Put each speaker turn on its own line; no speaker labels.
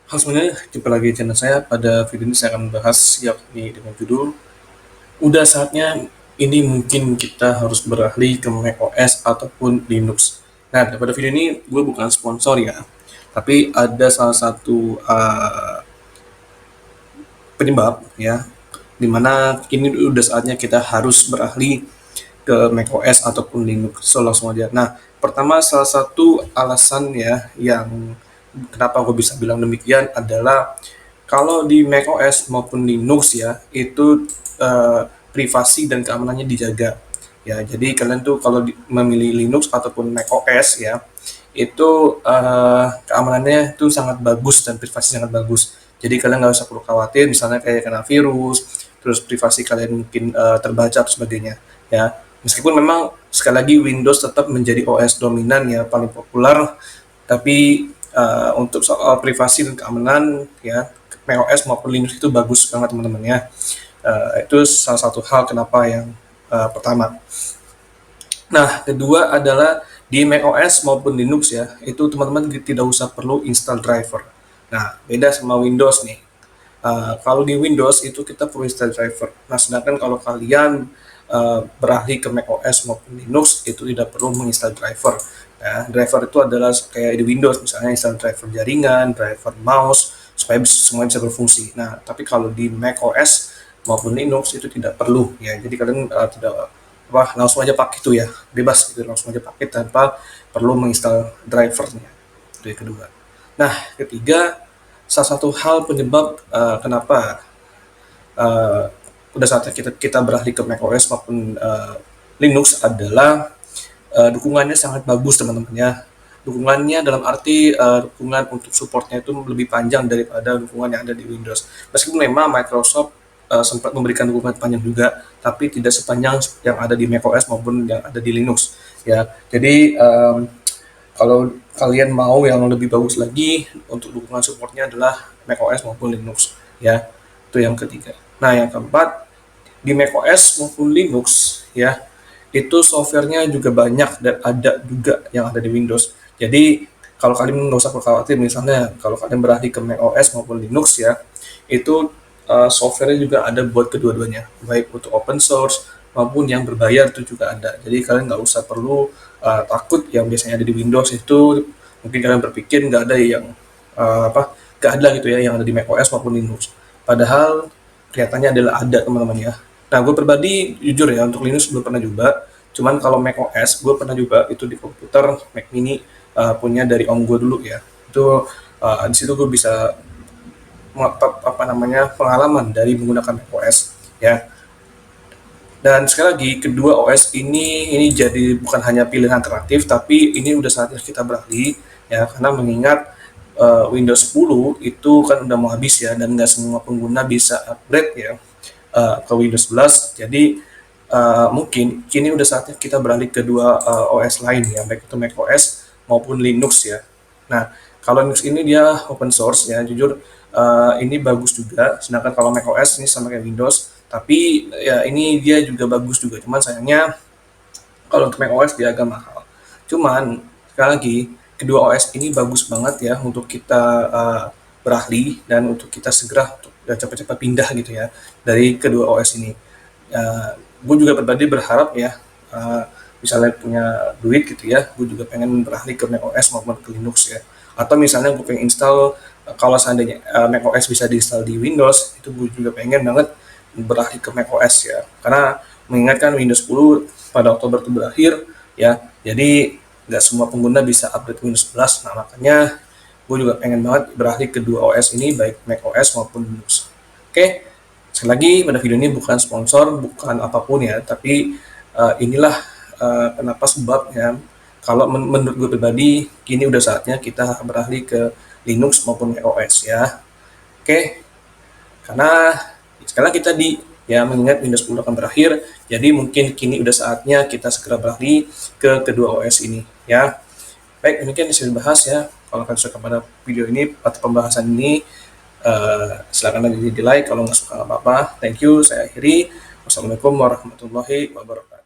Halo semuanya, jumpa lagi di channel saya. Pada video ini saya akan membahas yakni dengan judul udah saatnya ini mungkin kita harus beralih ke macOS ataupun Linux. Nah, pada video ini gue bukan sponsor ya, tapi ada salah satu penyebab ya, dimana ini udah saatnya kita harus beralih ke macOS ataupun Linux. So langsung aja. Nah, pertama salah satu alasan ya yang kenapa gue bisa bilang demikian adalah kalau di macOS maupun Linux ya itu eh, privasi dan keamanannya dijaga. Ya, jadi kalian tuh kalau memilih Linux ataupun macOS ya itu keamanannya tuh sangat bagus dan privasi sangat bagus. Jadi kalian nggak usah perlu khawatir misalnya kayak kena virus, terus privasi kalian mungkin terbaca atau sebagainya. Ya, meskipun memang sekali lagi Windows tetap menjadi OS dominan ya paling populer, tapi untuk soal privasi dan keamanan ya macOS maupun Linux itu bagus banget teman-teman ya. Itu salah satu hal kenapa yang pertama. Nah, kedua adalah di macOS maupun Linux ya, itu teman-teman tidak usah perlu install driver. Nah, beda sama Windows nih. Kalau di Windows itu kita perlu install driver. Nah, sedangkan kalau kalian beralih ke macOS maupun Linux itu tidak perlu menginstal driver. Ya, driver itu adalah kayak di Windows misalnya install driver jaringan, driver mouse supaya semua bisa berfungsi. Nah, tapi kalau di macOS maupun Linux itu tidak perlu ya. Jadi kalian tidak wah langsung aja pakai itu ya, bebas gitu langsung aja pakai tanpa perlu menginstal drivernya. Itu yang kedua. Nah, ketiga, salah satu hal penyebab kenapa uh, udah saatnya kita beralih ke macOS maupun Linux adalah dukungannya sangat bagus teman-teman ya. Dukungannya dalam arti dukungan untuk supportnya itu lebih panjang daripada dukungan yang ada di Windows. Meskipun memang Microsoft sempat memberikan dukungan panjang juga, tapi tidak sepanjang yang ada di macOS maupun yang ada di Linux ya. Jadi kalau kalian mau yang lebih bagus lagi untuk dukungan supportnya adalah macOS maupun Linux ya. Itu yang ketiga. Nah, yang keempat, di macOS maupun Linux ya itu softwarenya juga banyak dan ada juga yang ada di Windows. Jadi kalau kalian nggak usah khawatir misalnya kalau kalian beralih ke macOS maupun Linux ya itu softwarenya juga ada buat kedua-duanya baik untuk open source maupun yang berbayar itu juga ada. Jadi kalian nggak usah perlu takut yang biasanya ada di Windows itu mungkin kalian berpikir nggak ada yang nggak ada gitu ya yang ada di macOS maupun Linux. Padahal kelihatannya adalah ada teman-teman ya. Nah, gue pribadi jujur ya untuk Linux belum pernah coba. Cuman kalau Mac OS gue pernah juga itu di komputer Mac Mini punya dari om gue dulu ya. Itu di situ gue bisa apa namanya pengalaman dari menggunakan Mac OS ya. Dan sekali lagi kedua OS ini jadi bukan hanya pilihan alternatif tapi ini udah saatnya kita beralih ya karena mengingat Windows 10 itu kan udah mau habis ya dan nggak semua pengguna bisa upgrade ya ke Windows 11. Jadi mungkin kini udah saatnya kita beralih ke dua OS lain ya, baik itu macOS maupun Linux ya. Nah, kalau Linux ini dia open source ya, jujur ini bagus juga. Sedangkan kalau macOS ini sama kayak Windows, tapi ya ini dia juga bagus juga. Cuman sayangnya kalau untuk macOS dia agak mahal. Cuman sekali lagi kedua OS ini bagus banget ya untuk kita beralih dan untuk kita segera untuk cepat-cepat pindah gitu ya dari kedua OS ini. Gue juga pribadi berharap ya misalnya punya duit gitu ya, gue juga pengen beralih ke macOS maupun ke Linux ya. Atau misalnya gue pengen install kalau seandainya macOS bisa diinstal di Windows, itu gue juga pengen banget beralih ke macOS ya. Karena mengingatkan Windows 10 pada Oktober itu berakhir ya, jadi nggak semua pengguna bisa update Windows 11. Nah, makanya gue juga pengen banget beralih ke dua OS ini baik macOS maupun Linux. Oke, sekali lagi pada video ini bukan sponsor, bukan apapun ya, tapi inilah kenapa sebabnya kalau menurut gue pribadi kini udah saatnya kita beralih ke Linux maupun macOS ya. Oke, karena sekarang kita di ya mengingat Windows 10 akan berakhir, jadi mungkin kini udah saatnya kita segera beralih ke kedua OS ini ya. Baik, demikian yang saya bahas ya. Kalau kalian suka pada video ini atau pembahasan ini, silakan aja di like. Kalau nggak suka nggak apa-apa. Thank you. Saya akhiri. Wassalamualaikum warahmatullahi wabarakatuh.